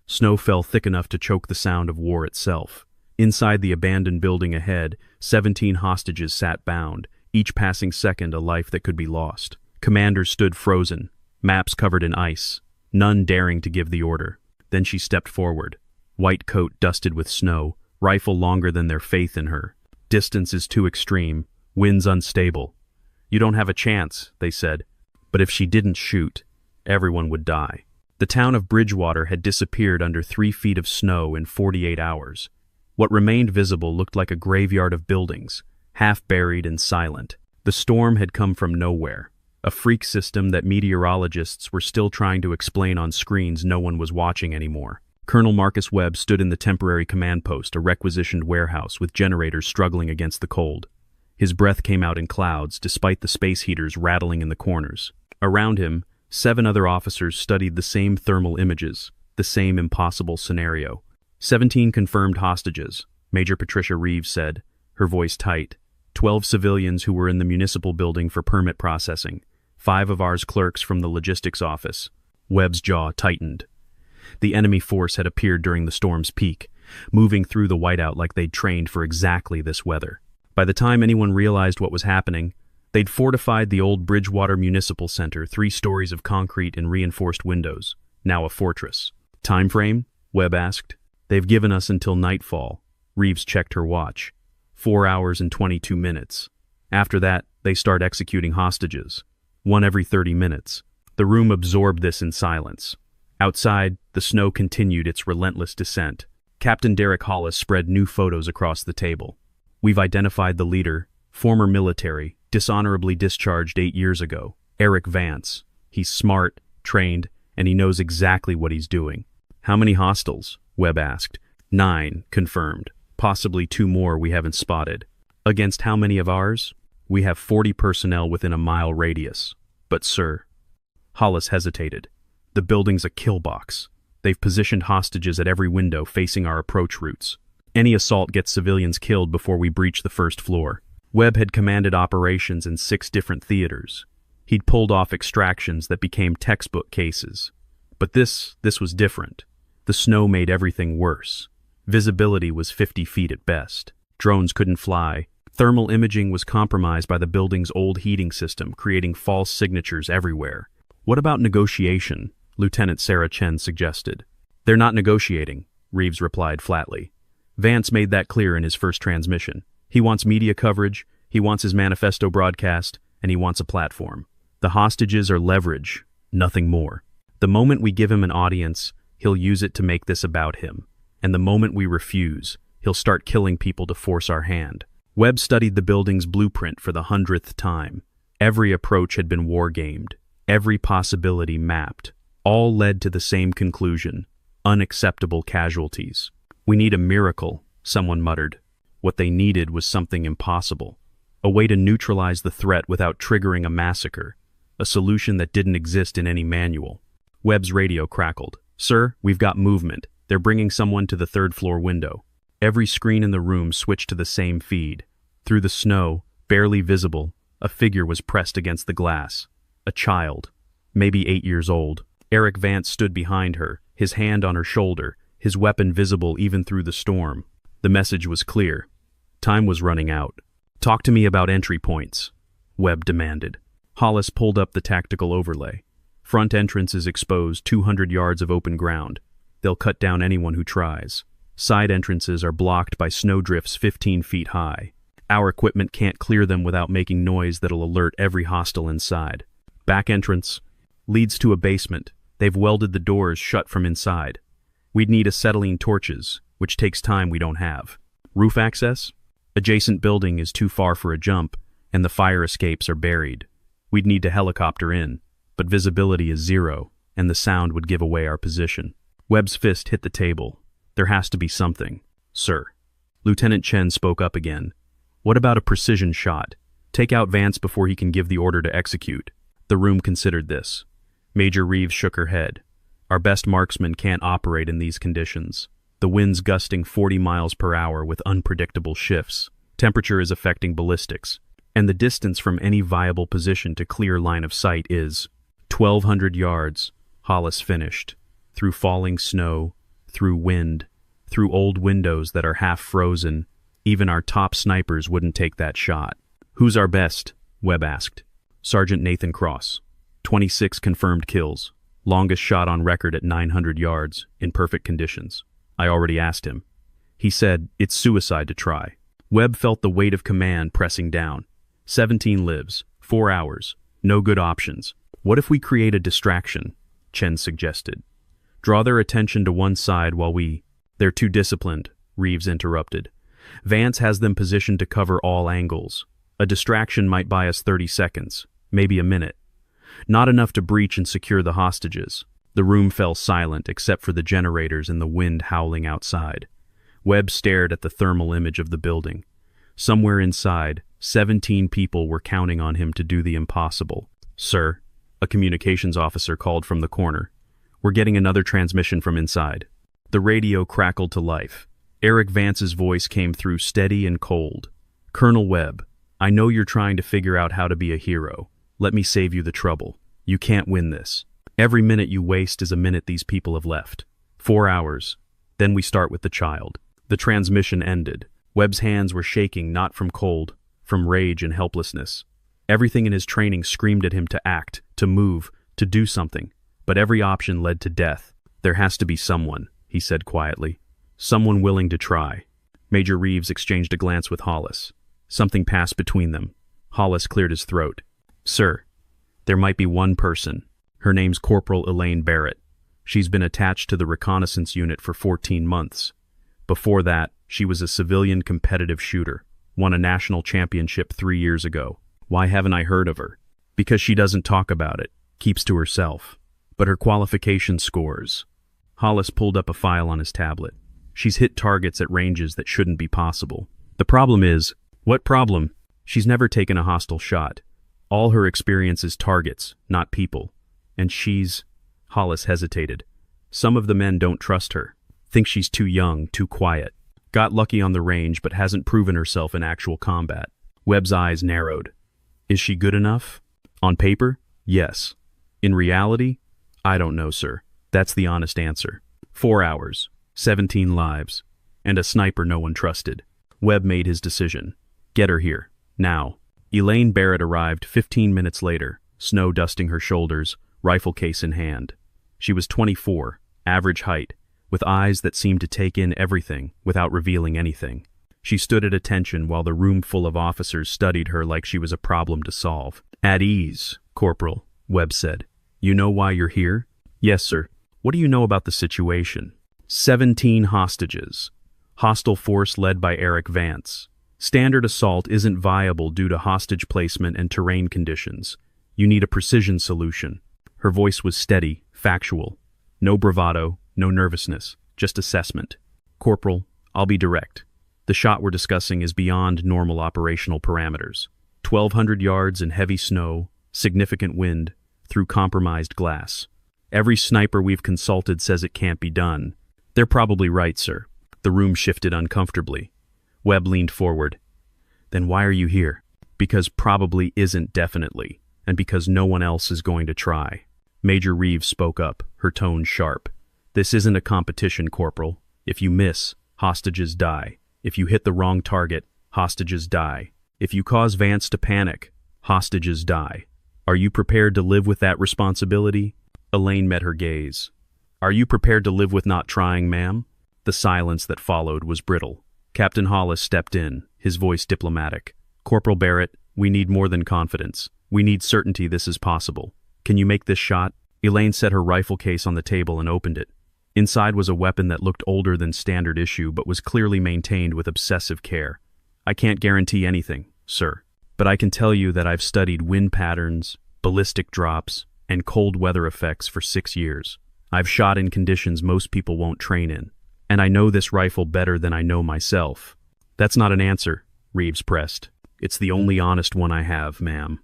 Snow fell thick enough to choke the sound of war itself. Inside the abandoned building ahead, 17 hostages sat bound, each passing second a life that could be lost. Commanders stood frozen, maps covered in ice, none daring to give the order. Then she stepped forward, white coat dusted with snow, rifle longer than their faith in her. Distance is too extreme, winds unstable. You don't have a chance, they said. But if she didn't shoot, everyone would die. The town of Bridgewater had disappeared under 3 feet of snow in 48 hours. What remained visible looked like a graveyard of buildings, half buried and silent. The storm had come from nowhere, a freak system that meteorologists were still trying to explain on screens no one was watching anymore. Colonel Marcus Webb stood in the temporary command post, a requisitioned warehouse with generators struggling against the cold. His breath came out in clouds, despite the space heaters rattling in the corners. Around him, 7 other officers studied the same thermal images, the same impossible scenario. 17 confirmed hostages, Major Patricia Reeves said, her voice tight. 12 civilians who were in the municipal building for permit processing. 5 of ours clerks from the logistics office. Webb's jaw tightened. The enemy force had appeared during the storm's peak, moving through the whiteout like they'd trained for exactly this weather. By the time anyone realized what was happening, they'd fortified the old Bridgewater Municipal Center, 3 stories of concrete and reinforced windows, now a fortress. Time frame? Webb asked. They've given us until nightfall. Reeves checked her watch. 4 hours and 22 minutes. After that, they start executing hostages. 1 every 30 minutes. The room absorbed this in silence. Outside, the snow continued its relentless descent. Captain Derek Hollis spread new photos across the table. We've identified the leader, former military, dishonorably discharged 8 years ago, Eric Vance. He's smart, trained, and he knows exactly what he's doing. How many hostiles? Webb asked. 9, confirmed. Possibly 2 more we haven't spotted. Against how many of ours? We have 40 personnel within a mile radius. But sir, Hollis hesitated. The building's a kill box. They've positioned hostages at every window facing our approach routes. Any assault gets civilians killed before we breach the first floor. Webb had commanded operations in 6 different theaters. He'd pulled off extractions that became textbook cases. But this was different. The snow made everything worse. Visibility was 50 feet at best. Drones couldn't fly. Thermal imaging was compromised by the building's old heating system, creating false signatures everywhere. What about negotiation? Lieutenant Sarah Chen suggested. They're not negotiating, Reeves replied flatly. Vance made that clear in his first transmission. He wants media coverage, he wants his manifesto broadcast, and he wants a platform. The hostages are leverage, nothing more. The moment we give him an audience, he'll use it to make this about him. And the moment we refuse, he'll start killing people to force our hand. Webb studied the building's blueprint for the 100th time. Every approach had been war-gamed, every possibility mapped. All led to the same conclusion: unacceptable casualties. We need a miracle, someone muttered. What they needed was something impossible. A way to neutralize the threat without triggering a massacre. A solution that didn't exist in any manual. Webb's radio crackled. Sir, we've got movement. They're bringing someone to the 3rd floor window. Every screen in the room switched to the same feed. Through the snow, barely visible, a figure was pressed against the glass. A child, maybe 8 years old. Eric Vance stood behind her, his hand on her shoulder, his weapon visible even through the storm. The message was clear. Time was running out. Talk to me about entry points, Webb demanded. Hollis pulled up the tactical overlay. Front entrance is exposed, 200 yards of open ground. They'll cut down anyone who tries. Side entrances are blocked by snowdrifts 15 feet high. Our equipment can't clear them without making noise that'll alert every hostile inside. Back entrance leads to a basement. They've welded the doors shut from inside. We'd need acetylene torches, which takes time we don't have. Roof access? Adjacent building is too far for a jump, and the fire escapes are buried. We'd need to helicopter in, but visibility is 0, and the sound would give away our position. Webb's fist hit the table. There has to be something. Sir. Lieutenant Chen spoke up again. What about a precision shot? Take out Vance before he can give the order to execute. The room considered this. Major Reeves shook her head. Our best marksmen can't operate in these conditions. The wind's gusting 40 miles per hour with unpredictable shifts. Temperature is affecting ballistics. And the distance from any viable position to clear line of sight is 1,200 yards, Hollis finished. Through falling snow, through wind, through old windows that are half frozen. Even our top snipers wouldn't take that shot. Who's our best? Webb asked. Sergeant Nathan Cross. 26 confirmed kills. Longest shot on record at 900 yards, in perfect conditions. I already asked him. He said, it's suicide to try. Webb felt the weight of command pressing down. 17 lives, 4 hours, no good options. What if we create a distraction? Chen suggested. Draw their attention to one side while we... They're too disciplined, Reeves interrupted. Vance has them positioned to cover all angles. A distraction might buy us 30 seconds, maybe a minute. Not enough to breach and secure the hostages. The room fell silent except for the generators and the wind howling outside. Webb stared at the thermal image of the building. Somewhere inside, 17 people were counting on him to do the impossible. Sir, a communications officer called from the corner. We're getting another transmission from inside. The radio crackled to life. Eric Vance's voice came through steady and cold. Colonel Webb, I know you're trying to figure out how to be a hero. Let me save you the trouble. You can't win this. Every minute you waste is a minute these people have left. 4 hours. Then we start with the child. The transmission ended. Webb's hands were shaking not from cold, from rage and helplessness. Everything in his training screamed at him to act, to move, to do something. But every option led to death. There has to be someone, he said quietly. Someone willing to try. Major Reeves exchanged a glance with Hollis. Something passed between them. Hollis cleared his throat. Sir, there might be one person. Her name's Corporal Elaine Barrett. She's been attached to the reconnaissance unit for 14 months. Before that, she was a civilian competitive shooter. Won a national championship 3 years ago. Why haven't I heard of her? Because she doesn't talk about it. Keeps to herself. But her qualification scores. Hollis pulled up a file on his tablet. She's hit targets at ranges that shouldn't be possible. The problem is... What problem? She's never taken a hostile shot. All her experience is targets, not people. And she's... Hollis hesitated. Some of the men don't trust her. Think she's too young, too quiet. Got lucky on the range but hasn't proven herself in actual combat. Webb's eyes narrowed. Is she good enough? On paper? Yes. In reality? I don't know, sir. That's the honest answer. 4 hours, 17 lives, and a sniper no one trusted. Webb made his decision. Get her here, now. Elaine Barrett arrived 15 minutes later, snow dusting her shoulders, rifle case in hand. She was 24, average height, with eyes that seemed to take in everything without revealing anything. She stood at attention while the room full of officers studied her like she was a problem to solve. At ease, Corporal, Webb said. You know why you're here? Yes, sir. What do you know about the situation? 17 hostages. Hostile force led by Eric Vance. Standard assault isn't viable due to hostage placement and terrain conditions. You need a precision solution. Her voice was steady, factual. No bravado, no nervousness, just assessment. Corporal, I'll be direct. The shot we're discussing is beyond normal operational parameters. 1,200 yards in heavy snow, significant wind, through compromised glass. Every sniper we've consulted says it can't be done. They're probably right, sir. The room shifted uncomfortably. Webb leaned forward. Then why are you here? Because probably isn't definitely, and because no one else is going to try. Major Reeves spoke up, her tone sharp. This isn't a competition, Corporal. If you miss, hostages die. If you hit the wrong target, hostages die. If you cause Vance to panic, hostages die. Are you prepared to live with that responsibility? Elaine met her gaze. Are you prepared to live with not trying, ma'am? The silence that followed was brittle. Captain Hollis stepped in, his voice diplomatic. Corporal Barrett, we need more than confidence. We need certainty this is possible. Can you make this shot? Elaine set her rifle case on the table and opened it. Inside was a weapon that looked older than standard issue but was clearly maintained with obsessive care. I can't guarantee anything, sir, but I can tell you that I've studied wind patterns, ballistic drops, and cold weather effects for 6 years. I've shot in conditions most people won't train in. And I know this rifle better than I know myself. That's not an answer, Reeves pressed. It's the only honest one I have, ma'am.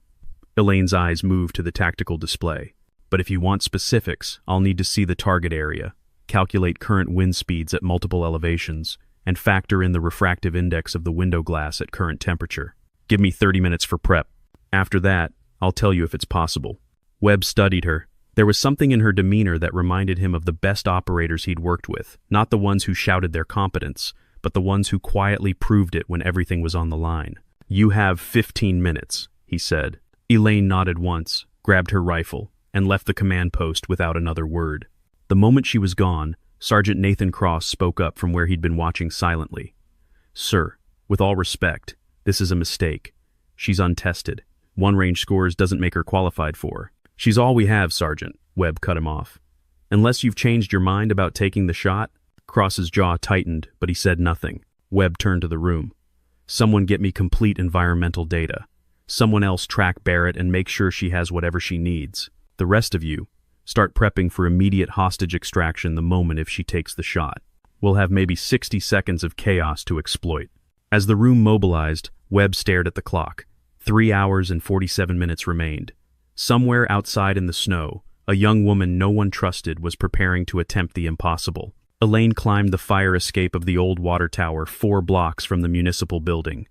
Elaine's eyes moved to the tactical display. But if you want specifics, I'll need to see the target area, calculate current wind speeds at multiple elevations, and factor in the refractive index of the window glass at current temperature. Give me 30 minutes for prep. After that, I'll tell you if it's possible. Webb studied her, There was something in her demeanor that reminded him of the best operators he'd worked with, not the ones who shouted their competence, but the ones who quietly proved it when everything was on the line. "You have 15 minutes, he said. Elaine nodded once, grabbed her rifle, and left the command post without another word. The moment she was gone, Sergeant Nathan Cross spoke up from where he'd been watching silently. "Sir, with all respect, this is a mistake. She's untested. One range scores doesn't make her qualified for." "She's all we have, Sergeant," Webb cut him off. "Unless you've changed your mind about taking the shot?" Cross's jaw tightened, but he said nothing. Webb turned to the room. "Someone get me complete environmental data. Someone else track Barrett and make sure she has whatever she needs. The rest of you, start prepping for immediate hostage extraction the moment if she takes the shot. We'll have maybe 60 seconds of chaos to exploit." As the room mobilized, Webb stared at the clock. 3 hours and 47 minutes remained. Somewhere outside in the snow, a young woman no one trusted was preparing to attempt the impossible. Elaine climbed the fire escape of the old water tower 4 blocks from the municipal building.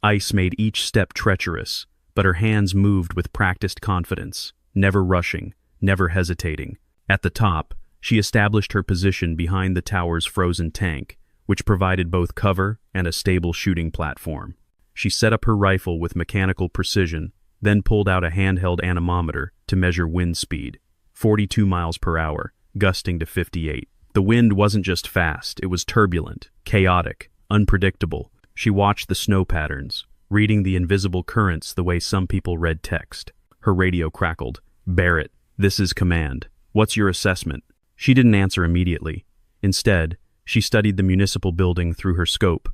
Ice made each step treacherous, but her hands moved with practiced confidence, never rushing, never hesitating. At the top, she established her position behind the tower's frozen tank, which provided both cover and a stable shooting platform. She set up her rifle with mechanical precision, then pulled out a handheld anemometer to measure wind speed, 42 miles per hour, gusting to 58. The wind wasn't just fast, it was turbulent, chaotic, unpredictable. She watched the snow patterns, reading the invisible currents the way some people read text. Her radio crackled. "Barrett, this is command. What's your assessment?" She didn't answer immediately. Instead, she studied the municipal building through her scope.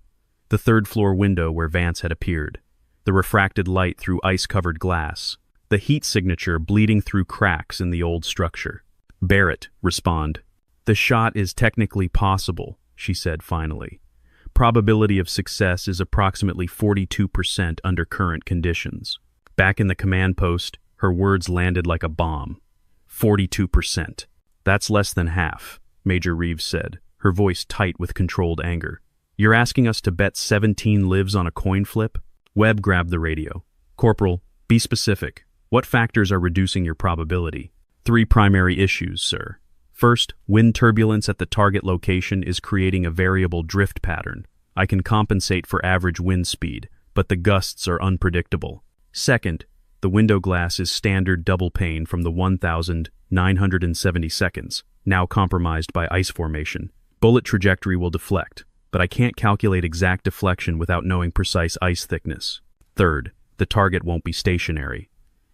The third-floor window where Vance had appeared. The refracted light through ice-covered glass. The heat signature bleeding through cracks in the old structure. "Barrett, respond." "The shot is technically possible," she said finally. "Probability of success is approximately 42% under current conditions." Back in the command post, her words landed like a bomb. 42%. "That's less than half," Major Reeves said, her voice tight with controlled anger. "You're asking us to bet 17 lives on a coin flip?" Webb grabbed the radio. "Corporal, be specific. What factors are reducing your probability?" "3 primary issues, sir. First, wind turbulence at the target location is creating a variable drift pattern. I can compensate for average wind speed, but the gusts are unpredictable. Second, the window glass is standard double pane from the 1,970 seconds, now compromised by ice formation. Bullet trajectory will deflect, but I can't calculate exact deflection without knowing precise ice thickness. Third, the target won't be stationary.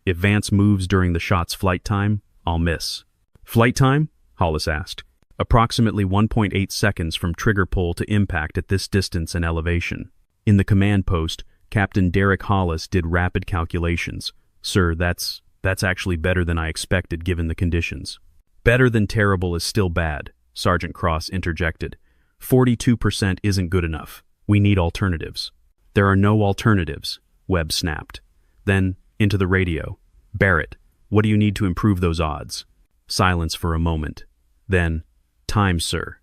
If Vance moves during the shot's flight time, I'll miss." "Flight time?" Hollis asked. "Approximately 1.8 seconds from trigger pull to impact at this distance and elevation." In the command post, Captain Derek Hollis did rapid calculations. "Sir, that's actually better than I expected given the conditions." "Better than terrible is still bad," Sergeant Cross interjected. 42% isn't good enough. We need alternatives." "There are no alternatives," Webb snapped. Then, into the radio. "Barrett, what do you need to improve those odds?" Silence for a moment. Then, "Time, sir.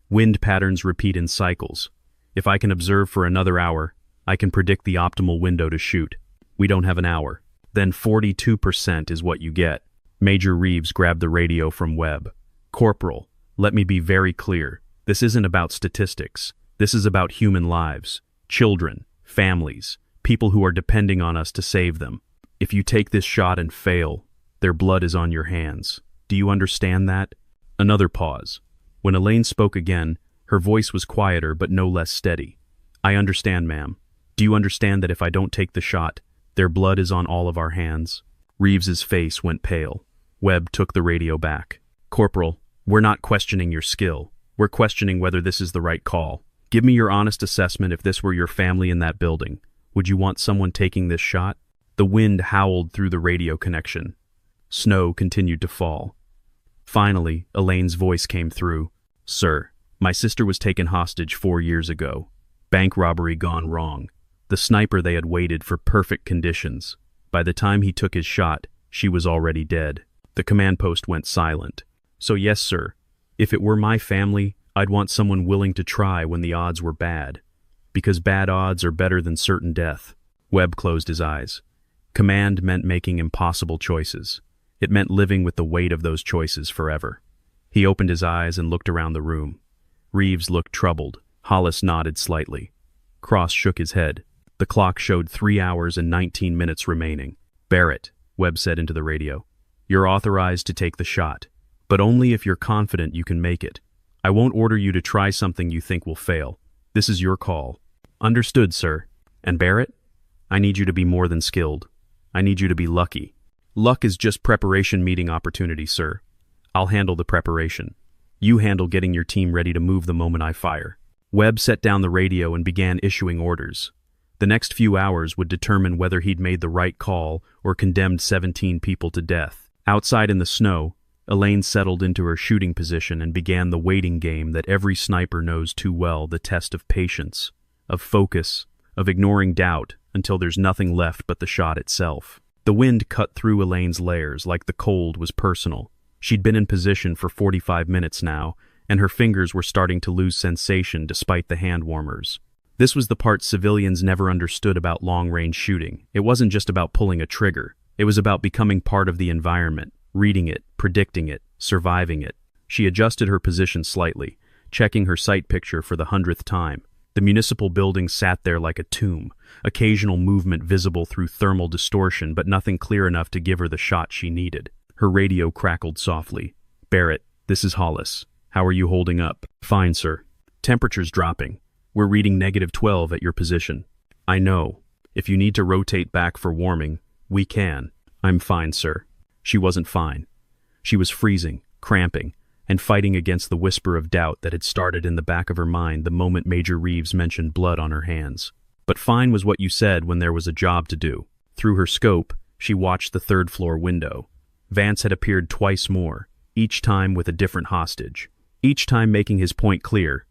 Wind patterns repeat in cycles. If I can observe for another hour, I can predict the optimal window to shoot. We don't have an hour." "Then 42% is what you get." Major Reeves grabbed the radio from Webb. "Corporal, let me be very clear. This isn't about statistics. This is about human lives, children, families, people who are depending on us to save them. If you take this shot and fail, their blood is on your hands. Do you understand that?" Another pause. When Elaine spoke again, her voice was quieter but no less steady. "I understand, ma'am. Do you understand that if I don't take the shot, their blood is on all of our hands?" Reeves's face went pale. Webb took the radio back. "Corporal, we're not questioning your skill. We're questioning whether this is the right call. Give me your honest assessment if this were your family in that building. Would you want someone taking this shot?" The wind howled through the radio connection. Snow continued to fall. Finally, Elaine's voice came through. "Sir, my sister was taken hostage 4 years ago. Bank robbery gone wrong. The sniper they had waited for perfect conditions. By the time he took his shot, she was already dead." The command post went silent. "So yes, sir. If it were my family, I'd want someone willing to try when the odds were bad. Because bad odds are better than certain death." Webb closed his eyes. Command meant making impossible choices. It meant living with the weight of those choices forever. He opened his eyes and looked around the room. Reeves looked troubled. Hollis nodded slightly. Cross shook his head. The clock showed 3 hours and 19 minutes remaining. "Barrett," Webb said into the radio, "you're authorized to take the shot, but only if you're confident you can make it. I won't order you to try something you think will fail. This is your call." "Understood, sir." "And Barrett, I need you to be more than skilled. I need you to be lucky." "Luck is just preparation meeting opportunity, sir. I'll handle the preparation. You handle getting your team ready to move the moment I fire." Webb set down the radio and began issuing orders. The next few hours would determine whether he'd made the right call or condemned 17 people to death. Outside in the snow, Elaine settled into her shooting position and began the waiting game that every sniper knows too well, the test of patience, of focus, of ignoring doubt until there's nothing left but the shot itself. The wind cut through Elaine's layers like the cold was personal. She'd been in position for 45 minutes now, and her fingers were starting to lose sensation despite the hand warmers. This was the part civilians never understood about long-range shooting. It wasn't just about pulling a trigger. It was about becoming part of the environment, reading it, predicting it, surviving it. She adjusted her position slightly, checking her sight picture for the 100th time. The municipal building sat there like a tomb, occasional movement visible through thermal distortion, but nothing clear enough to give her the shot she needed. Her radio crackled softly. "Barrett, this is Hollis. How are you holding up?" "Fine, sir. Temperature's dropping. We're reading -12 at your position." "I know. If you need to rotate back for warming, we can." "I'm fine, sir." She wasn't fine. She was freezing, cramping, and fighting against the whisper of doubt that had started in the back of her mind the moment Major Reeves mentioned blood on her hands. But fine was what you said when there was a job to do. Through her scope, she watched the third-floor window. Vance had appeared twice more, each time with a different hostage, each time making his point clear.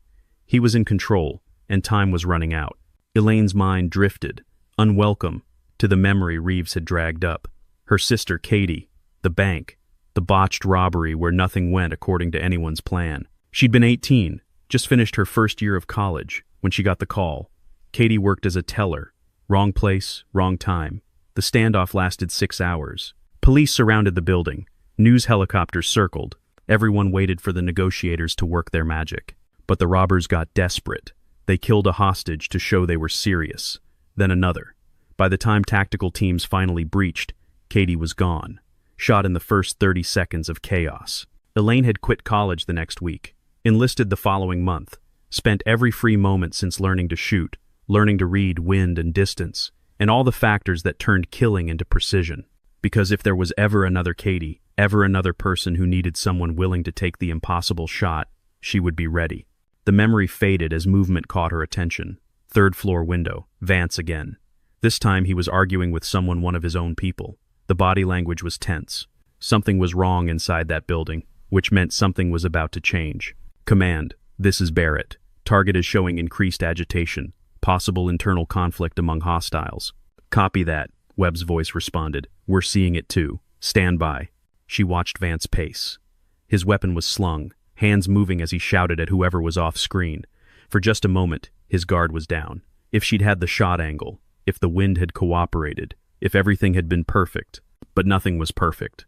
He was in control, and time was running out. Elaine's mind drifted, unwelcome, to the memory Reeves had dragged up. Her sister Katie, the bank, the botched robbery where nothing went according to anyone's plan. She'd been 18, just finished her first year of college, when she got the call. Katie worked as a teller. Wrong place, wrong time. The standoff lasted 6 hours. Police surrounded the building. News helicopters circled. Everyone waited for the negotiators to work their magic. But the robbers got desperate. They killed a hostage to show they were serious. Then another. By the time tactical teams finally breached, Katie was gone, shot in the first 30 seconds of chaos. Elaine had quit college the next week, enlisted the following month, spent every free moment since learning to shoot, learning to read wind and distance, and all the factors that turned killing into precision. Because if there was ever another Katie, ever another person who needed someone willing to take the impossible shot, she would be ready. The memory faded as movement caught her attention. Third-floor window, Vance again. This time he was arguing with someone, one of his own people. The body language was tense. Something was wrong inside that building, which meant something was about to change. "Command, this is Barrett. Target is showing increased agitation. Possible internal conflict among hostiles." "Copy that," Webb's voice responded. "We're seeing it too. Stand by." She watched Vance pace. His weapon was slung, hands moving as he shouted at whoever was off screen. For just a moment, his guard was down. If she'd had the shot angle, if the wind had cooperated, if everything had been perfect, but nothing was perfect.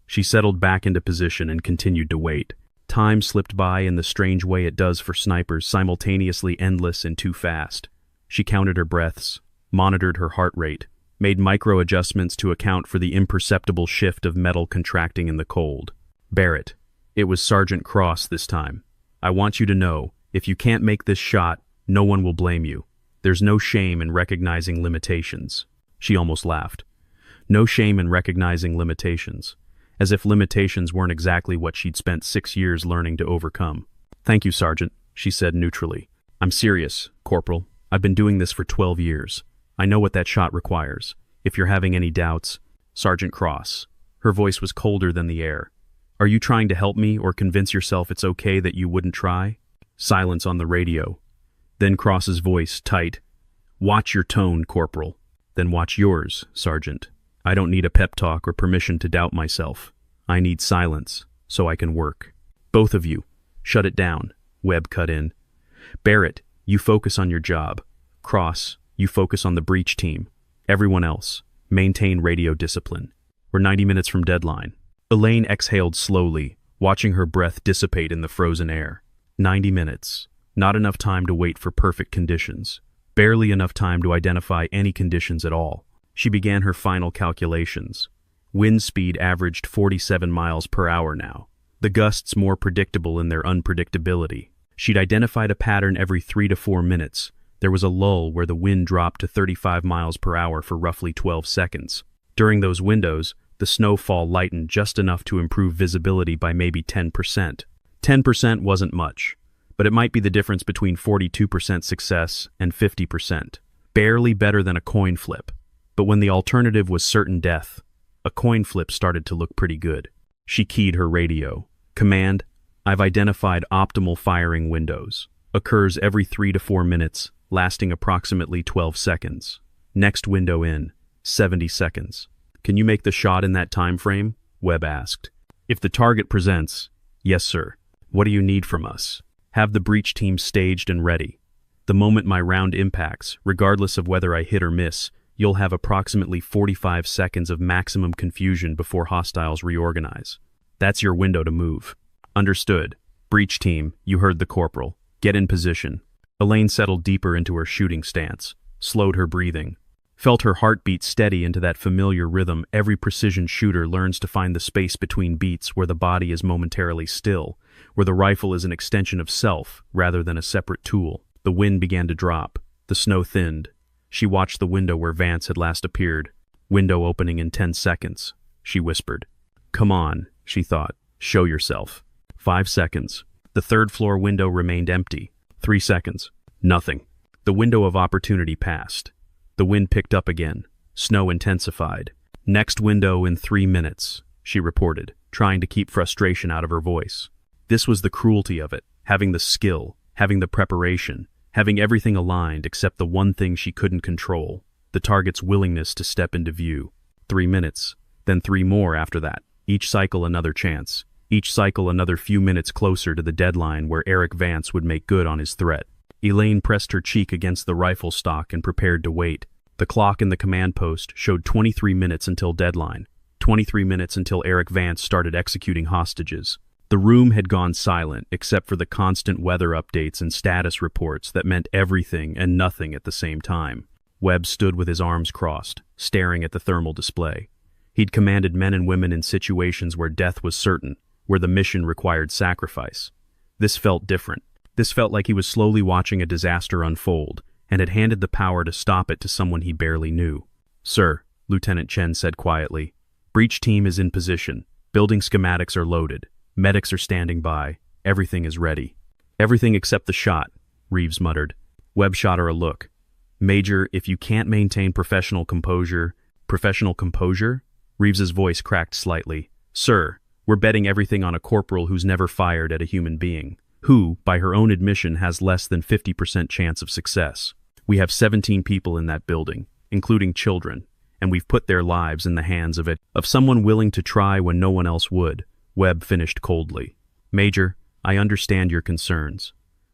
She settled back into position and continued to wait. Time slipped by in the strange way it does for snipers, simultaneously endless and too fast. She counted her breaths, monitored her heart rate, made micro-adjustments to account for the imperceptible shift of metal contracting in the cold. "Barrett." It was Sergeant Cross this time. "I want you to know, if you can't make this shot, no one will blame you. There's no shame in recognizing limitations." She almost laughed. No shame in recognizing limitations. As if limitations weren't exactly what she'd spent 6 years learning to overcome. "Thank you, Sergeant," she said neutrally. "I'm serious, Corporal. I've been doing this for 12 years. I know what that shot requires. If you're having any doubts..." "Sergeant Cross." Her voice was colder than the air. "Are you trying to help me or convince yourself it's okay that you wouldn't try?" Silence on the radio. Then Cross's voice, tight. "Watch your tone, Corporal." "Then watch yours, Sergeant. I don't need a pep talk or permission to doubt myself. I need silence, so I can work." "Both of you, shut it down," Webb cut in. "Barrett, you focus on your job. Cross, you focus on the breach team. Everyone else, maintain radio discipline. We're 90 minutes from deadline. Elaine exhaled slowly, watching her breath dissipate in the frozen air. 90 minutes. Not enough time to wait for perfect conditions. Barely enough time to identify any conditions at all. She began her final calculations. Wind speed averaged 47 miles per hour now. The gusts more predictable in their unpredictability. She'd identified a pattern every 3 to 4 minutes. There was a lull where the wind dropped to 35 miles per hour for roughly 12 seconds. During those windows, the snowfall lightened just enough to improve visibility by maybe 10%. 10% wasn't much, but it might be the difference between 42% success and 50%. Barely better than a coin flip. But when the alternative was certain death, a coin flip started to look pretty good. She keyed her radio. Command, I've identified optimal firing windows. Occurs every 3 to 4 minutes, lasting approximately 12 seconds. Next window in, 70 seconds. Can you make the shot in that time frame? Webb asked. If the target presents, yes, sir. What do you need from us? Have the breach team staged and ready. The moment my round impacts, regardless of whether I hit or miss, you'll have approximately 45 seconds of maximum confusion before hostiles reorganize. That's your window to move. Understood. Breach team, you heard the corporal. Get in position. Elaine settled deeper into her shooting stance, slowed her breathing, felt her heartbeat steady into that familiar rhythm every precision shooter learns to find the space between beats where the body is momentarily still, where the rifle is an extension of self rather than a separate tool. The wind began to drop. The snow thinned. She watched the window where Vance had last appeared. Window opening in 10 seconds, she whispered. Come on, she thought. Show yourself. 5 seconds. The third-floor window remained empty. 3 seconds. Nothing. The window of opportunity passed. The wind picked up again. Snow intensified. Next window in 3 minutes, she reported, trying to keep frustration out of her voice. This was the cruelty of it, having the skill, having the preparation, having everything aligned except the one thing she couldn't control, the target's willingness to step into view. 3 minutes, then 3 more after that. Each cycle another chance. Each cycle another few minutes closer to the deadline where Eric Vance would make good on his threat. Elaine pressed her cheek against the rifle stock and prepared to wait. The clock in the command post showed 23 minutes until deadline, 23 minutes until Eric Vance started executing hostages. The room had gone silent except for the constant weather updates and status reports that meant everything and nothing at the same time. Webb stood with his arms crossed, staring at the thermal display. He'd commanded men and women in situations where death was certain, where the mission required sacrifice. This felt different. This felt like he was slowly watching a disaster unfold, and had handed the power to stop it to someone he barely knew. Sir, Lieutenant Chen said quietly, breach team is in position. Building schematics are loaded. Medics are standing by. Everything is ready. Everything except the shot, Reeves muttered. Webb shot her a look. Major, if you can't maintain professional composure... Professional composure? Reeves's voice cracked slightly. Sir, we're betting everything on a corporal who's never fired at a human being, who, by her own admission, has less than 50% chance of success. We have 17 people in that building, including children, and we've put their lives in the hands of someone willing to try when no one else would. Webb finished coldly. Major, I understand your concerns.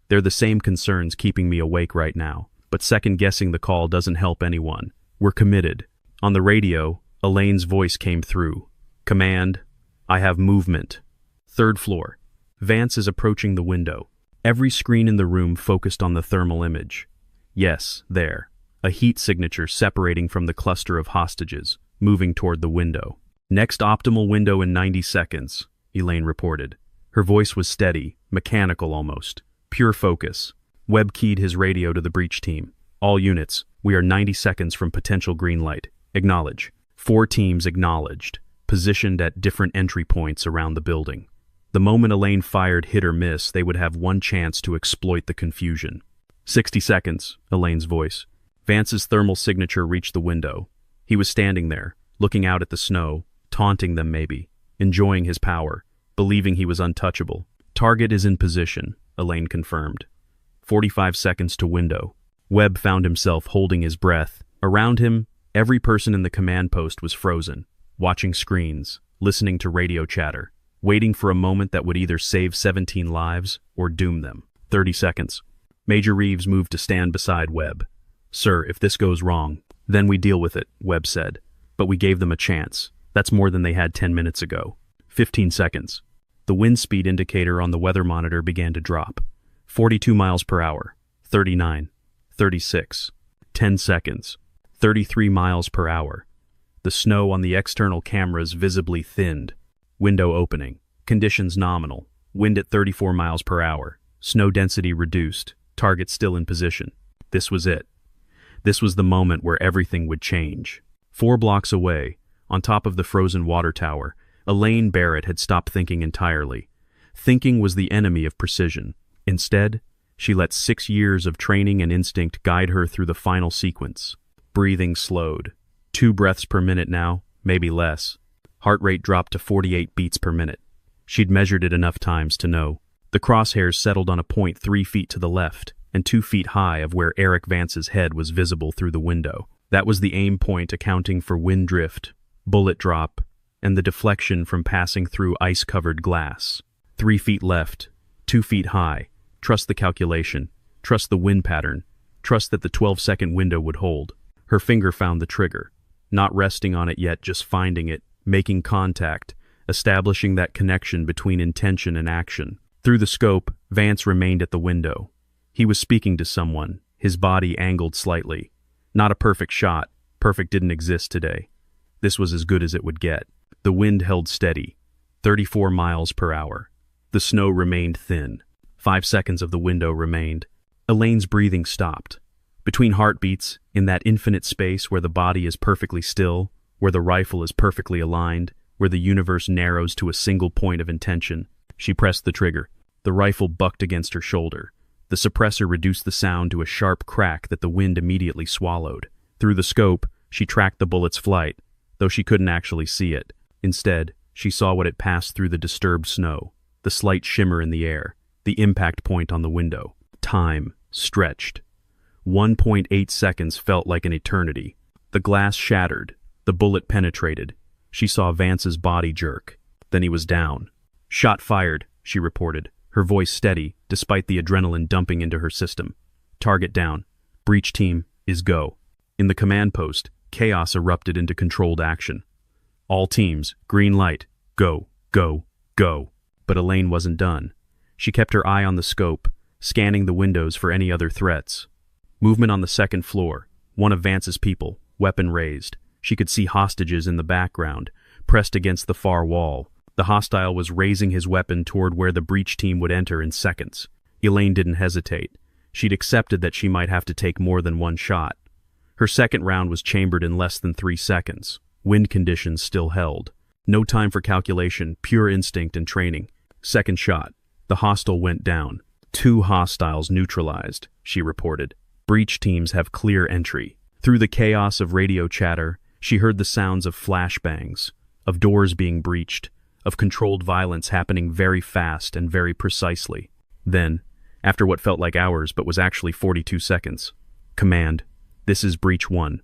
They're the same concerns keeping me awake right now, but second-guessing the call doesn't help anyone. We're committed. On the radio, Elaine's voice came through. Command, I have movement. 3rd floor. Vance is approaching the window. Every screen in the room focused on the thermal image. Yes, there. A heat signature separating from the cluster of hostages, moving toward the window. Next optimal window in 90 seconds, Elaine reported. Her voice was steady, mechanical almost. Pure focus. Webb keyed his radio to the breach team. All units, we are 90 seconds from potential green light. Acknowledge. 4 teams acknowledged, positioned at different entry points around the building. The moment Elaine fired hit or miss, they would have one chance to exploit the confusion. 60 seconds, Elaine's voice. Vance's thermal signature reached the window. He was standing there, looking out at the snow, taunting them maybe, enjoying his power, believing he was untouchable. Target is in position, Elaine confirmed. 45 seconds to window. Webb found himself holding his breath. Around him, every person in the command post was frozen, watching screens, listening to radio chatter, waiting for a moment that would either save 17 lives or doom them. 30 seconds. Major Reeves moved to stand beside Webb. Sir, if this goes wrong, then we deal with it, Webb said. But we gave them a chance. That's more than they had 10 minutes ago. 15 seconds. The wind speed indicator on the weather monitor began to drop. 42 miles per hour. 39. 36. 10 seconds. 33 miles per hour. The snow on the external cameras visibly thinned. Window opening. Conditions nominal. Wind at 34 miles per hour. Snow density reduced. Target still in position. This was it. This was the moment where everything would change. 4 blocks away, on top of the frozen water tower, Elaine Barrett had stopped thinking entirely. Thinking was the enemy of precision. Instead, she let 6 years of training and instinct guide her through the final sequence. Breathing slowed. 2 breaths per minute now, maybe less. Heart rate dropped to 48 beats per minute. She'd measured it enough times to know. The crosshairs settled on a point 3 feet to the left and 2 feet high of where Eric Vance's head was visible through the window. That was the aim point, accounting for wind drift, bullet drop, and the deflection from passing through ice-covered glass. 3 feet left, 2 feet high. Trust the calculation. Trust the wind pattern. Trust that the 12-second window would hold. Her finger found the trigger. Not resting on it yet, just finding it, making contact, establishing that connection between intention and action. Through the scope, Vance remained at the window. He was speaking to someone, his body angled slightly. Not a perfect shot. Perfect didn't exist today. This was as good as it would get. The wind held steady, 34 miles per hour. The snow remained thin. 5 seconds of the window remained. Elaine's breathing stopped. Between heartbeats, in that infinite space where the body is perfectly still, where the rifle is perfectly aligned, where the universe narrows to a single point of intention, she pressed the trigger. The rifle bucked against her shoulder. The suppressor reduced the sound to a sharp crack that the wind immediately swallowed. Through the scope, she tracked the bullet's flight, though she couldn't actually see it. Instead, she saw what it passed through the disturbed snow, the slight shimmer in the air, the impact point on the window. Time stretched. 1.8 seconds felt like an eternity. The glass shattered. The bullet penetrated. She saw Vance's body jerk. Then he was down. "Shot fired," she reported, her voice steady, despite the adrenaline dumping into her system. "Target down. Breach team is go." In the command post, chaos erupted into controlled action. "All teams, green light. Go, go, go." But Elaine wasn't done. She kept her eye on the scope, scanning the windows for any other threats. Movement on the second floor. One of Vance's people, weapon raised. She could see hostages in the background, pressed against the far wall. The hostile was raising his weapon toward where the breach team would enter in seconds. Elaine didn't hesitate. She'd accepted that she might have to take more than one shot. Her second round was chambered in less than 3 seconds. Wind conditions still held. No time for calculation, pure instinct and training. Second shot. The hostile went down. 2 hostiles neutralized, she reported. Breach teams have clear entry. Through the chaos of radio chatter, she heard the sounds of flashbangs, of doors being breached, of controlled violence happening very fast and very precisely. Then, after what felt like hours but was actually 42 seconds, command, "This is Breach 1.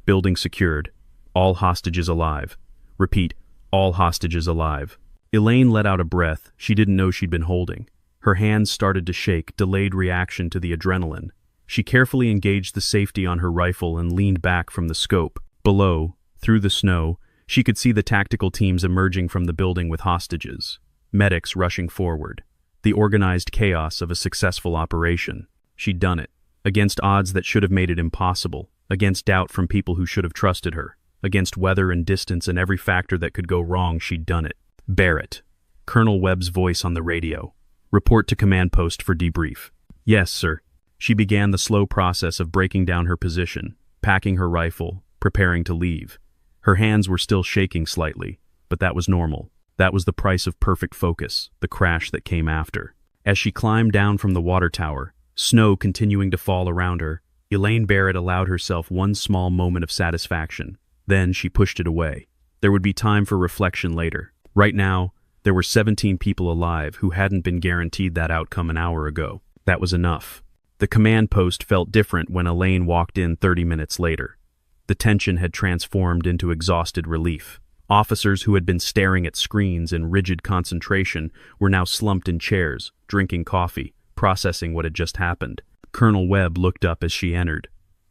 Building secured. All hostages alive. Repeat, all hostages alive." Elaine let out a breath she didn't know she'd been holding. Her hands started to shake, delayed reaction to the adrenaline. She carefully engaged the safety on her rifle and leaned back from the scope. Below, through the snow, she could see the tactical teams emerging from the building with hostages. Medics rushing forward. The organized chaos of a successful operation. She'd done it. Against odds that should have made it impossible. Against doubt from people who should have trusted her. Against weather and distance and every factor that could go wrong, she'd done it. "Barrett." Colonel Webb's voice on the radio. "Report to command post for debrief." "Yes, sir." She began the slow process of breaking down her position, packing her rifle, preparing to leave. Her hands were still shaking slightly, but that was normal. That was the price of perfect focus, the crash that came after. As she climbed down from the water tower, snow continuing to fall around her, Elaine Barrett allowed herself one small moment of satisfaction. Then she pushed it away. There would be time for reflection later. Right now, there were 17 people alive who hadn't been guaranteed that outcome an hour ago. That was enough. The command post felt different when Elaine walked in 30 minutes later. The tension had transformed into exhausted relief. Officers who had been staring at screens in rigid concentration were now slumped in chairs, drinking coffee, processing what had just happened. Colonel Webb looked up as she entered.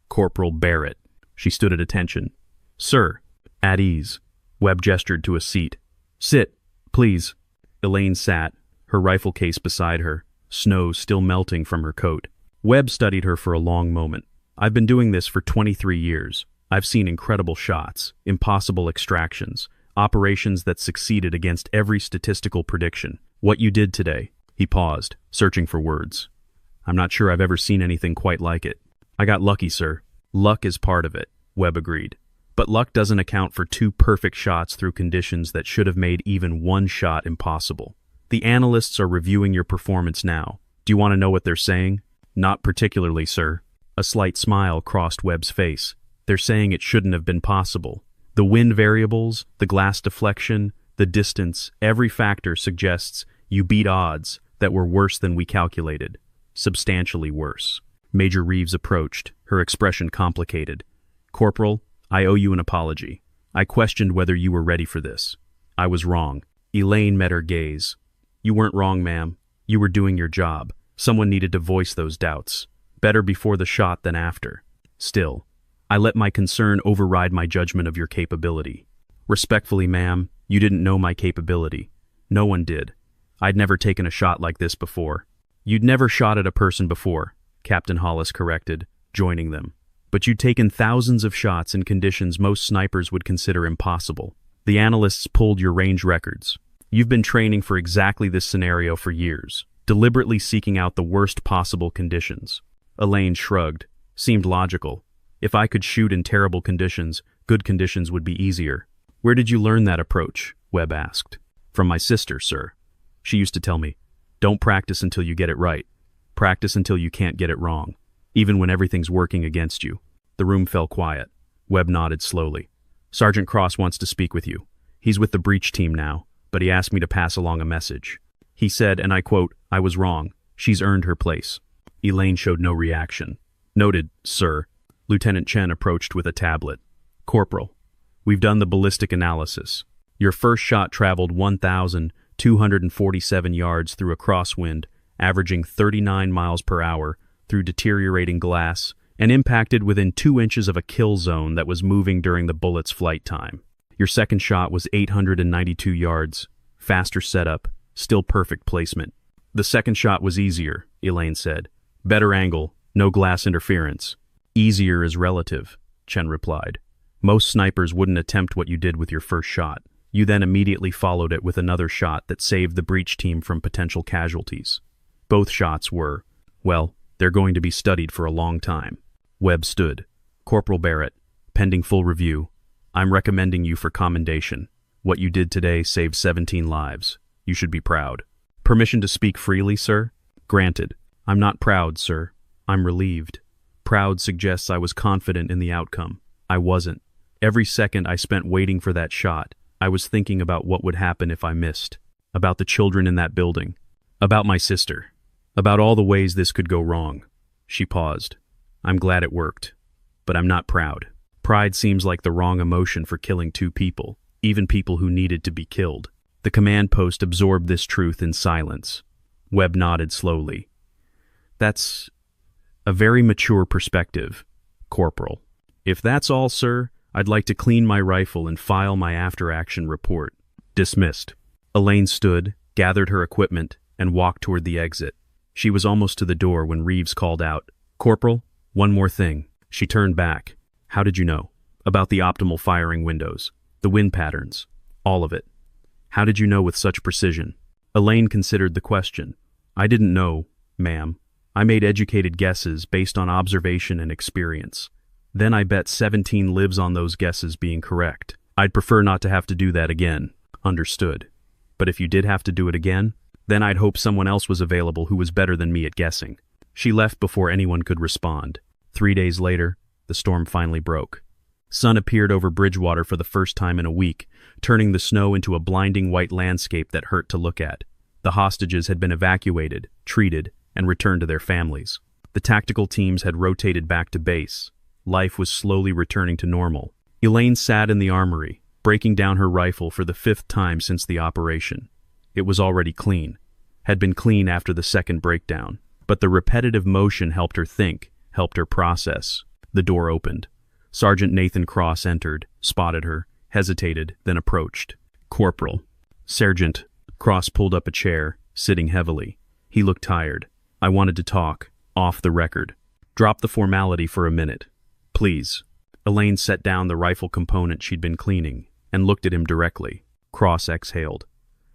"Corporal Barrett." She stood at attention. "Sir." "At ease." Webb gestured to a seat. "Sit. Please. Elaine sat, her rifle case beside her, snow still melting from her coat. Webb studied her for a long moment. I've been doing this for 23 years. I've seen incredible shots, impossible extractions, operations that succeeded against every statistical prediction. What you did today. He paused, searching for words. I'm not sure I've ever seen anything quite like it. I got lucky, sir. Luck is part of it, Webb agreed. But luck doesn't account for two perfect shots through conditions that should have made even one shot impossible. The analysts are reviewing your performance now. Do you want to know what they're saying? Not particularly, sir. A slight smile crossed Webb's face. They're saying it shouldn't have been possible. The wind variables, the glass deflection, the distance, every factor suggests you beat odds that were worse than we calculated. Substantially worse. Major Reeves approached, her expression complicated. Corporal, I owe you an apology. I questioned whether you were ready for this. I was wrong. Elaine met her gaze. You weren't wrong, ma'am. You were doing your job. Someone needed to voice those doubts. Better before the shot than after. Still, I let my concern override my judgment of your capability. Respectfully, ma'am, you didn't know my capability. No one did. I'd never taken a shot like this before. You'd never shot at a person before, Captain Hollis corrected, joining them. But you'd taken thousands of shots in conditions most snipers would consider impossible. The analysts pulled your range records. You've been training for exactly this scenario for years, deliberately seeking out the worst possible conditions. Elaine shrugged. Seemed logical. If I could shoot in terrible conditions, good conditions would be easier. Where did you learn that approach? Webb asked. From my sister, sir. She used to tell me, don't practice until you get it right. Practice until you can't get it wrong, even when everything's working against you. The room fell quiet. Webb nodded slowly. Sergeant Cross wants to speak with you. He's with the breach team now, but he asked me to pass along a message. He said, and I quote, I was wrong. She's earned her place. Elaine showed no reaction. Noted, sir. Lieutenant Chen approached with a tablet. Corporal, we've done the ballistic analysis. Your first shot traveled 1,247 yards through a crosswind, averaging 39 miles per hour, through deteriorating glass, and impacted within 2 inches of a kill zone that was moving during the bullet's flight time. Your second shot was 892 yards, faster setup, still perfect placement. The second shot was easier, Elaine said. Better angle, no glass interference. Easier is relative, Chen replied. Most snipers wouldn't attempt what you did with your first shot. You then immediately followed it with another shot that saved the breach team from potential casualties. Both shots were, well, they're going to be studied for a long time. Webb stood. Corporal Barrett, pending full review, I'm recommending you for commendation. What you did today saved 17 lives. You should be proud. Permission to speak freely, sir? Granted. I'm not proud, sir. I'm relieved. Proud suggests I was confident in the outcome. I wasn't. Every second I spent waiting for that shot, I was thinking about what would happen if I missed. About the children in that building. About my sister. About all the ways this could go wrong. She paused. I'm glad it worked. But I'm not proud. Pride seems like the wrong emotion for killing two people, even people who needed to be killed. The command post absorbed this truth in silence. Webb nodded slowly. That's a very mature perspective, Corporal. If that's all, sir, I'd like to clean my rifle and file my after-action report. Dismissed. Elaine stood, gathered her equipment, and walked toward the exit. She was almost to the door when Reeves called out, Corporal, one more thing. She turned back. How did you know? About the optimal firing windows, the wind patterns, all of it. How did you know with such precision? Elaine considered the question. I didn't know, ma'am. I made educated guesses based on observation and experience. Then I bet 17 lives on those guesses being correct. I'd prefer not to have to do that again. Understood. But if you did have to do it again, then I'd hope someone else was available who was better than me at guessing. She left before anyone could respond. 3 days later, the storm finally broke. Sun appeared over Bridgewater for the first time in a week, turning the snow into a blinding white landscape that hurt to look at. The hostages had been evacuated, treated, and returned to their families. The tactical teams had rotated back to base. Life was slowly returning to normal. Elaine sat in the armory, breaking down her rifle for the 5th time since the operation. It was already clean. Had been clean after the second breakdown. But the repetitive motion helped her think, helped her process. The door opened. Sergeant Nathan Cross entered, spotted her, hesitated, then approached. Corporal. Sergeant. Cross pulled up a chair, sitting heavily. He looked tired. I wanted to talk, off the record. Drop the formality for a minute. Please. Elaine set down the rifle component she'd been cleaning and looked at him directly. Cross exhaled.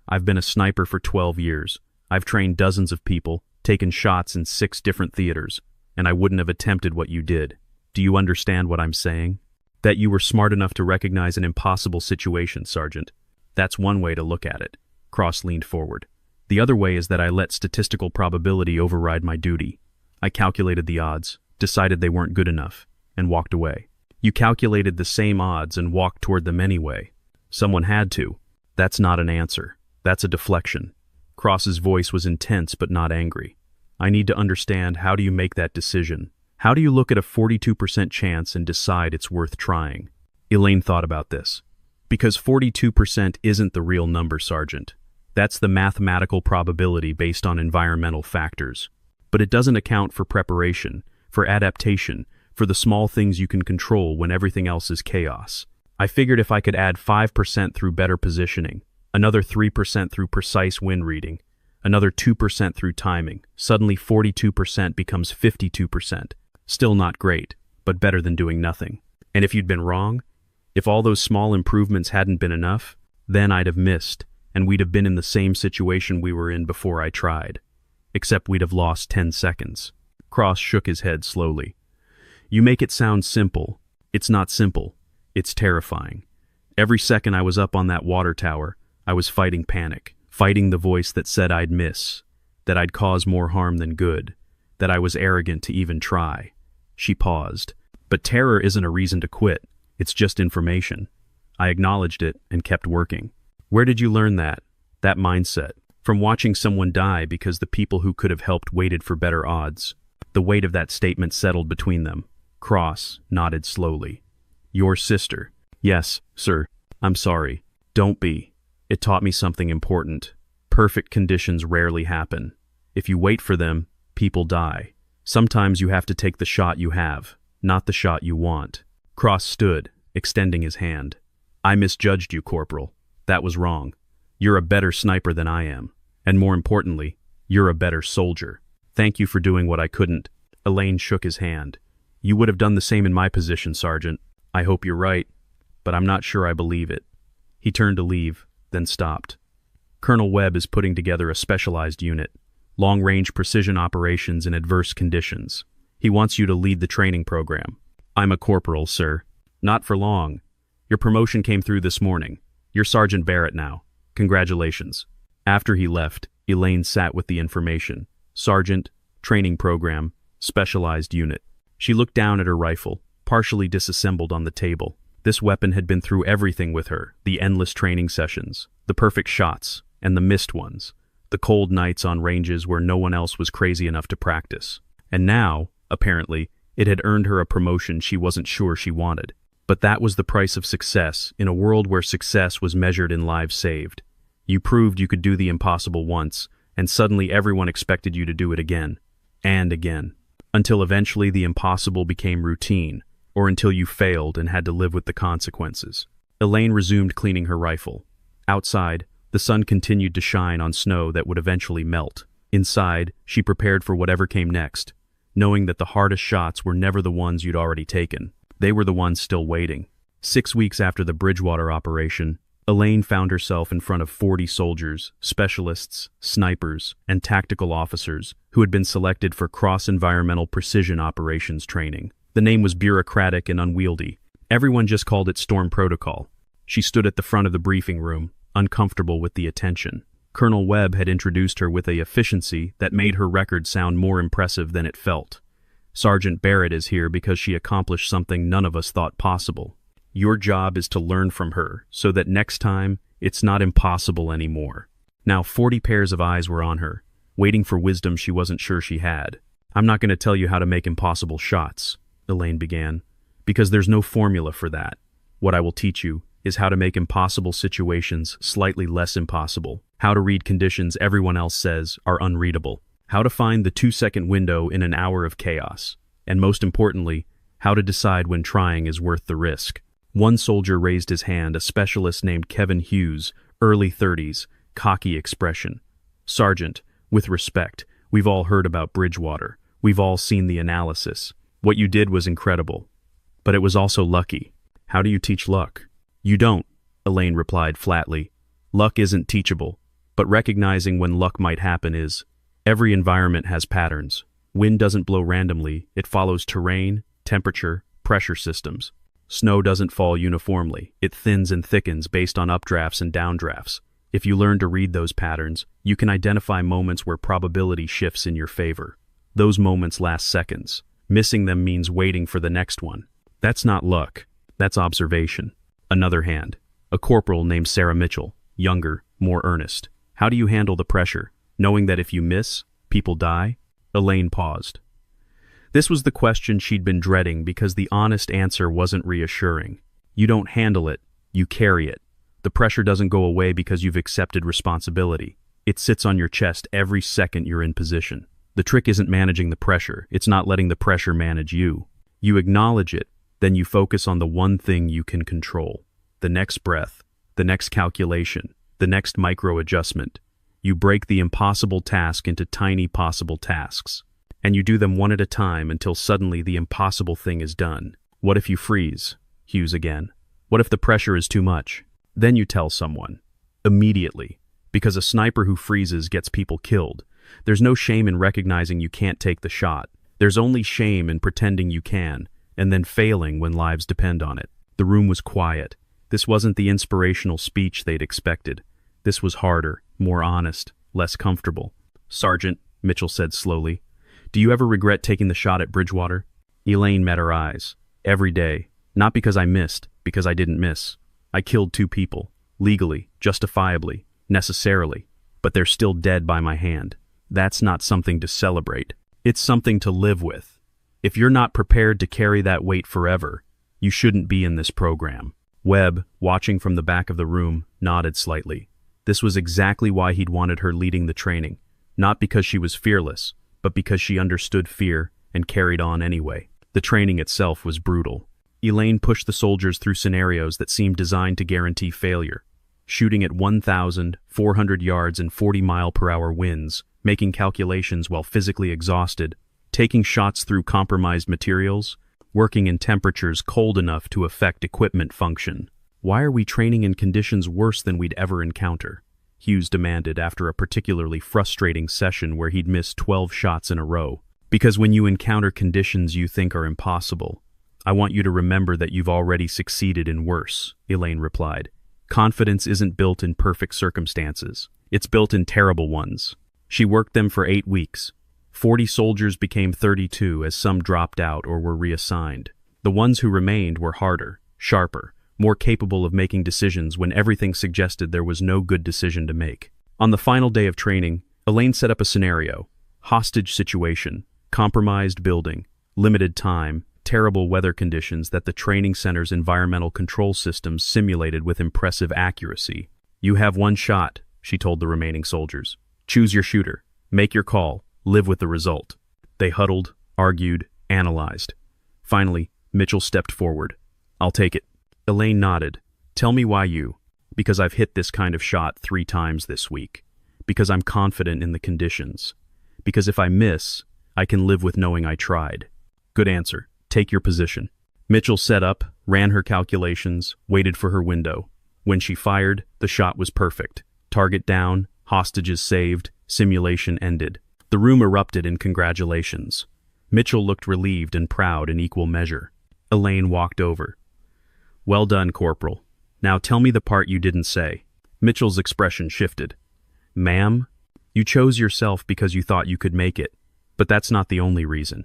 I've been a sniper for 12 years. I've trained dozens of people, taken shots in 6 different theaters, and I wouldn't have attempted what you did. Do you understand what I'm saying? That you were smart enough to recognize an impossible situation, Sergeant. That's one way to look at it. Cross leaned forward. The other way is that I let statistical probability override my duty. I calculated the odds, decided they weren't good enough, and walked away. You calculated the same odds and walked toward them anyway. Someone had to. That's not an answer. That's a deflection. Cross's voice was intense but not angry. I need to understand, how do you make that decision? How do you look at a 42% chance and decide it's worth trying? Elaine thought about this. Because 42% isn't the real number, Sergeant. That's the mathematical probability based on environmental factors. But it doesn't account for preparation, for adaptation, for the small things you can control when everything else is chaos. I figured if I could add 5% through better positioning, another 3% through precise wind reading, another 2% through timing, suddenly 42% becomes 52%. Still not great, but better than doing nothing. And if you'd been wrong, if all those small improvements hadn't been enough, then I'd have missed, and we'd have been in the same situation we were in before I tried. Except we'd have lost 10 seconds. Cross shook his head slowly. You make it sound simple. It's not simple. It's terrifying. Every second I was up on that water tower, I was fighting panic, fighting the voice that said I'd miss, that I'd cause more harm than good, that I was arrogant to even try. She paused. But terror isn't a reason to quit. It's just information. I acknowledged it and kept working. Where did you learn that mindset? From watching someone die because the people who could have helped waited for better odds. The weight of that statement settled between them. Cross nodded slowly. Your sister. Yes, sir. I'm sorry. Don't be. It taught me something important. Perfect conditions rarely happen. If you wait for them, people die. Sometimes you have to take the shot you have, not the shot you want. Cross stood, extending his hand. I misjudged you, Corporal. That was wrong. You're a better sniper than I am. And more importantly, you're a better soldier. Thank you for doing what I couldn't. Elaine shook his hand. You would have done the same in my position, Sergeant. I hope you're right, but I'm not sure I believe it. He turned to leave, then stopped. Colonel Webb is putting together a specialized unit. Long-range precision operations in adverse conditions. He wants you to lead the training program. I'm a corporal, sir. Not for long. Your promotion came through this morning. You're Sergeant Barrett now. Congratulations. After he left, Elaine sat with the information. Sergeant, training program, specialized unit. She looked down at her rifle, partially disassembled on the table. This weapon had been through everything with her, the endless training sessions, the perfect shots, and the missed ones, the cold nights on ranges where no one else was crazy enough to practice. And now, apparently, it had earned her a promotion she wasn't sure she wanted. But that was the price of success in a world where success was measured in lives saved. You proved you could do the impossible once, and suddenly everyone expected you to do it again, and again, until eventually the impossible became routine, or until you failed and had to live with the consequences. Elaine resumed cleaning her rifle. Outside, the sun continued to shine on snow that would eventually melt. Inside, she prepared for whatever came next, knowing that the hardest shots were never the ones you'd already taken. They were the ones still waiting. 6 weeks after the Bridgewater operation, Elaine found herself in front of 40 soldiers, specialists, snipers, and tactical officers who had been selected for cross-environmental precision operations training. The name was bureaucratic and unwieldy. Everyone just called it Storm Protocol. She stood at the front of the briefing room, uncomfortable with the attention. Colonel Webb had introduced her with a efficiency that made her record sound more impressive than it felt. Sergeant Barrett is here because she accomplished something none of us thought possible. Your job is to learn from her so that next time it's not impossible anymore. Now 40 pairs of eyes were on her, waiting for wisdom she wasn't sure she had. I'm not going to tell you how to make impossible shots, Elaine began, because there's no formula for that. What I will teach you is how to make impossible situations slightly less impossible, how to read conditions everyone else says are unreadable, how to find the 2-second window in an hour of chaos, and most importantly, how to decide when trying is worth the risk. One soldier raised his hand, a specialist named Kevin Hughes, early 30s, cocky expression. "Sergeant, with respect, we've all heard about Bridgewater. We've all seen the analysis. What you did was incredible. But it was also lucky." "How do you teach luck?" "You don't," Elaine replied flatly. "Luck isn't teachable, but recognizing when luck might happen is. Every environment has patterns. Wind doesn't blow randomly, it follows terrain, temperature, pressure systems. Snow doesn't fall uniformly, it thins and thickens based on updrafts and downdrafts. If you learn to read those patterns, you can identify moments where probability shifts in your favor. Those moments last seconds. Missing them means waiting for the next one. That's not luck, that's observation." Another hand. A corporal named Sarah Mitchell, younger, more earnest. "How do you handle the pressure, knowing that if you miss, people die?" Elaine paused. This was the question she'd been dreading because the honest answer wasn't reassuring. You don't handle it, you carry it. The pressure doesn't go away because you've accepted responsibility. It sits on your chest every second you're in position. The trick isn't managing the pressure, it's not letting the pressure manage you. You acknowledge it, then you focus on the one thing you can control. The next breath, the next calculation, the next micro-adjustment. You break the impossible task into tiny possible tasks. And you do them one at a time until suddenly the impossible thing is done. What if you freeze? Hughes again. What if the pressure is too much? Then you tell someone. Immediately. Because a sniper who freezes gets people killed. There's no shame in recognizing you can't take the shot. There's only shame in pretending you can, and then failing when lives depend on it. The room was quiet. This wasn't the inspirational speech they'd expected. This was harder, more honest, less comfortable. "Sergeant," Mitchell said slowly, "do you ever regret taking the shot at Bridgewater?" Elaine met her eyes. "Every day. Not because I missed, because I didn't miss. I killed 2 people. Legally, justifiably, necessarily. But they're still dead by my hand. That's not something to celebrate. It's something to live with. If you're not prepared to carry that weight forever, you shouldn't be in this program." Webb, watching from the back of the room, nodded slightly. This was exactly why he'd wanted her leading the training. Not because she was fearless, but because she understood fear and carried on anyway. The training itself was brutal. Elaine pushed the soldiers through scenarios that seemed designed to guarantee failure. Shooting at 1,400 yards and 40-mile-per-hour winds, making calculations while physically exhausted, taking shots through compromised materials, working in temperatures cold enough to affect equipment function. "Why are we training in conditions worse than we'd ever encounter?" Hughes demanded after a particularly frustrating session where he'd missed 12 shots in a row. "Because when you encounter conditions you think are impossible, I want you to remember that you've already succeeded in worse," Elaine replied. "Confidence isn't built in perfect circumstances. It's built in terrible ones." She worked them for 8 weeks. 40 soldiers became 32 as some dropped out or were reassigned. The ones who remained were harder, sharper, more capable of making decisions when everything suggested there was no good decision to make. On the final day of training, Elaine set up a scenario: hostage situation, compromised building, limited time, terrible weather conditions that the training center's environmental control systems simulated with impressive accuracy. "You have 1 shot," she told the remaining soldiers. "Choose your shooter. Make your call. Live with the result." They huddled, argued, analyzed. Finally, Mitchell stepped forward. "I'll take it." Elaine nodded. "Tell me why you." "Because I've hit this kind of shot 3 times this week. Because I'm confident in the conditions. Because if I miss, I can live with knowing I tried." "Good answer. Take your position." Mitchell set up, ran her calculations, waited for her window. When she fired, the shot was perfect. Target down, hostages saved, simulation ended. The room erupted in congratulations. Mitchell looked relieved and proud in equal measure. Elaine walked over. "Well done, Corporal. Now tell me the part you didn't say." Mitchell's expression shifted. "Ma'am, you chose yourself because you thought you could make it, but that's not the only reason.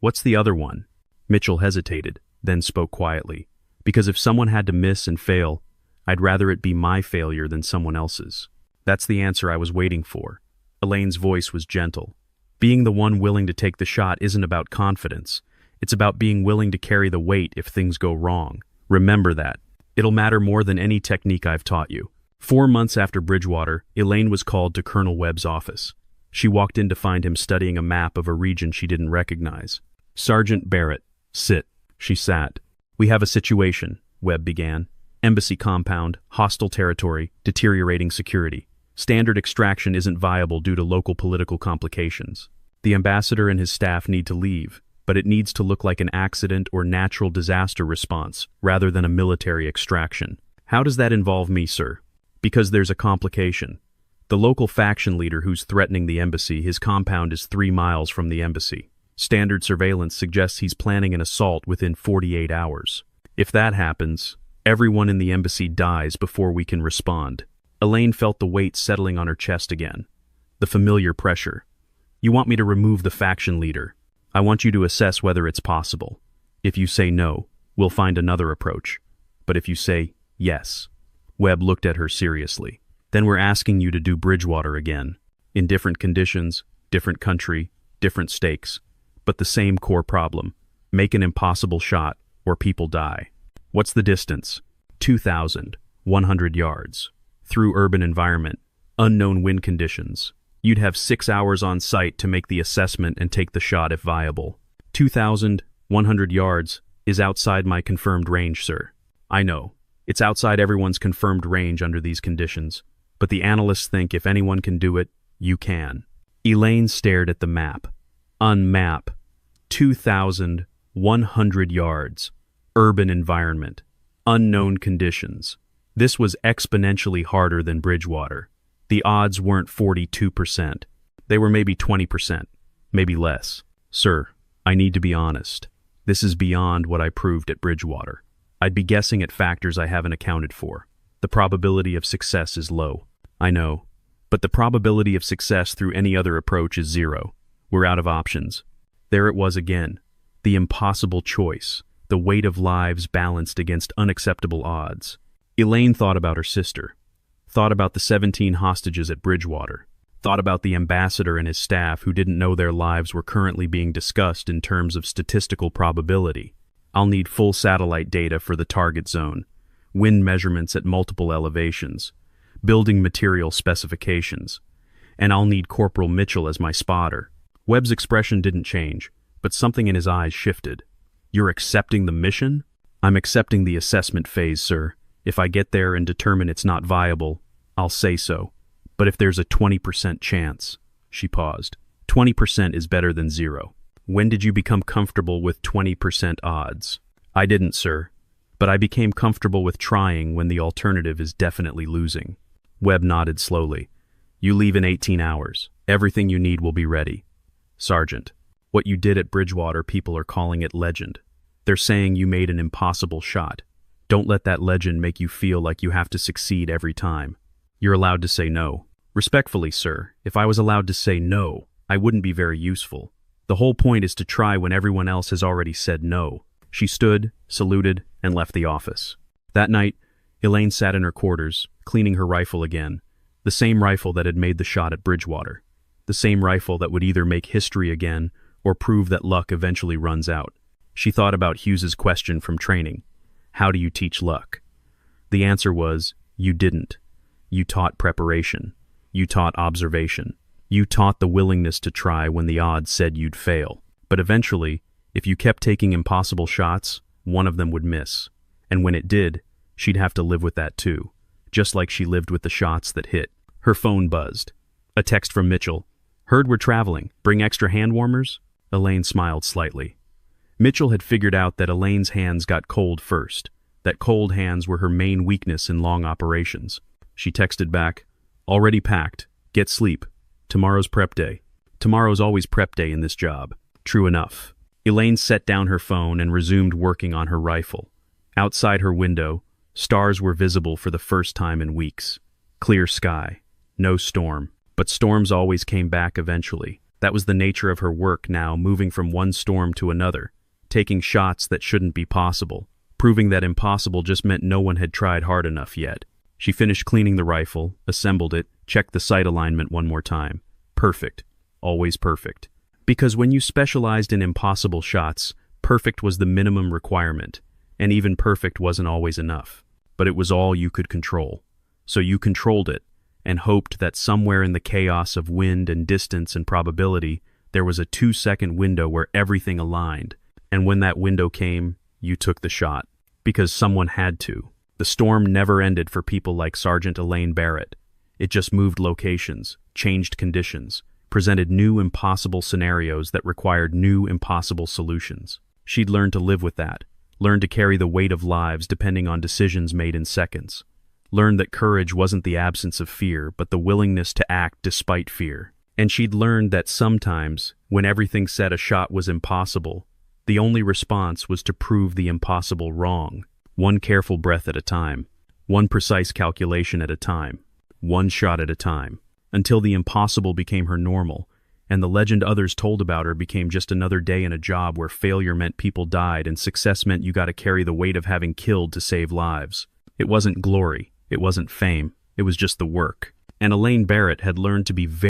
What's the other one?" Mitchell hesitated, then spoke quietly. "Because if someone had to miss and fail, I'd rather it be my failure than someone else's." That's the answer I was waiting for. Elaine's voice was gentle. Being the one willing to take the shot isn't about confidence. It's about being willing to carry the weight if things go wrong. Remember that. It'll matter more than any technique I've taught you. 4 months after Bridgewater, Elaine was called to Colonel Webb's office. She walked in to find him studying a map of a region she didn't recognize. "Sergeant Barrett, sit." She sat. "We have a situation," Webb began. Embassy compound, hostile territory, deteriorating security. Standard extraction isn't viable due to local political complications. The ambassador and his staff need to leave, but it needs to look like an accident or natural disaster response rather than a military extraction. How does that involve me, sir? Because there's a complication. The local faction leader who's threatening the embassy, his compound is 3 miles from the embassy. Standard surveillance suggests he's planning an assault within 48 hours. If that happens, everyone in the embassy dies before we can respond. Elaine felt the weight settling on her chest again. The familiar pressure. You want me to remove the faction leader. I want you to assess whether it's possible. If you say no, we'll find another approach. But if you say yes. Webb looked at her seriously. Then we're asking you to do Bridgewater again. In different conditions, different country, different stakes. But the same core problem. Make an impossible shot, or people die. What's the distance? 2,100 yards. Through urban environment. Unknown wind conditions. You'd have 6 hours on site to make the assessment and take the shot if viable. 2,100 yards is outside my confirmed range, sir. I know. It's outside everyone's confirmed range under these conditions. But the analysts think if anyone can do it, you can. Elaine stared at the map. Unmap. 2,100 yards. Urban environment. Unknown conditions. This was exponentially harder than Bridgewater. The odds weren't 42%. They were maybe 20%, maybe less. Sir, I need to be honest. This is beyond what I proved at Bridgewater. I'd be guessing at factors I haven't accounted for. The probability of success is low. I know. But the probability of success through any other approach is 0. We're out of options. There it was again. The impossible choice. The weight of lives balanced against unacceptable odds. Elaine thought about her sister. Thought about the 17 hostages at Bridgewater. Thought about the ambassador and his staff who didn't know their lives were currently being discussed in terms of statistical probability. I'll need full satellite data for the target zone, wind measurements at multiple elevations, building material specifications, and I'll need Corporal Mitchell as my spotter. Webb's expression didn't change, but something in his eyes shifted. You're accepting the mission? I'm accepting the assessment phase, sir. If I get there and determine it's not viable, I'll say so. But if there's a 20% chance, she paused. 20% is better than 0. When did you become comfortable with 20% odds? I didn't, sir. But I became comfortable with trying when the alternative is definitely losing. Webb nodded slowly. You leave in 18 hours. Everything you need will be ready. Sergeant, what you did at Bridgewater, people are calling it legend. They're saying you made an impossible shot. Don't let that legend make you feel like you have to succeed every time. You're allowed to say no. Respectfully, sir, if I was allowed to say no, I wouldn't be very useful. The whole point is to try when everyone else has already said no. She stood, saluted, and left the office. That night, Elaine sat in her quarters, cleaning her rifle again. The same rifle that had made the shot at Bridgewater. The same rifle that would either make history again or prove that luck eventually runs out. She thought about Hughes's question from training. How do you teach luck? The answer was, you didn't. You taught preparation. You taught observation. You taught the willingness to try when the odds said you'd fail. But eventually, if you kept taking impossible shots, one of them would miss. And when it did, she'd have to live with that too, just like she lived with the shots that hit. Her phone buzzed. A text from Mitchell. Heard we're traveling. Bring extra hand warmers? Elaine smiled slightly. Mitchell had figured out that Elaine's hands got cold first, that cold hands were her main weakness in long operations. She texted back, already packed. Get sleep. Tomorrow's prep day. Tomorrow's always prep day in this job. True enough. Elaine set down her phone and resumed working on her rifle. Outside her window, stars were visible for the first time in weeks. Clear sky. No storm. But storms always came back eventually. That was the nature of her work now, moving from one storm to another, taking shots that shouldn't be possible, proving that impossible just meant no one had tried hard enough yet. She finished cleaning the rifle, assembled it, checked the sight alignment one more time. Perfect. Always perfect. Because when you specialized in impossible shots, perfect was the minimum requirement, and even perfect wasn't always enough. But it was all you could control. So you controlled it, and hoped that somewhere in the chaos of wind and distance and probability, there was a 2-second window where everything aligned. And when that window came, you took the shot. Because someone had to. The storm never ended for people like Sergeant Elaine Barrett. It just moved locations, changed conditions, presented new impossible scenarios that required new impossible solutions. She'd learned to live with that, learned to carry the weight of lives depending on decisions made in seconds, learned that courage wasn't the absence of fear, but the willingness to act despite fear. And she'd learned that sometimes, when everything said a shot was impossible, the only response was to prove the impossible wrong, one careful breath at a time, one precise calculation at a time, one shot at a time, until the impossible became her normal, and the legend others told about her became just another day in a job where failure meant people died and success meant you got to carry the weight of having killed to save lives. It wasn't glory, it wasn't fame, it was just the work. And Elaine Barrett had learned to be very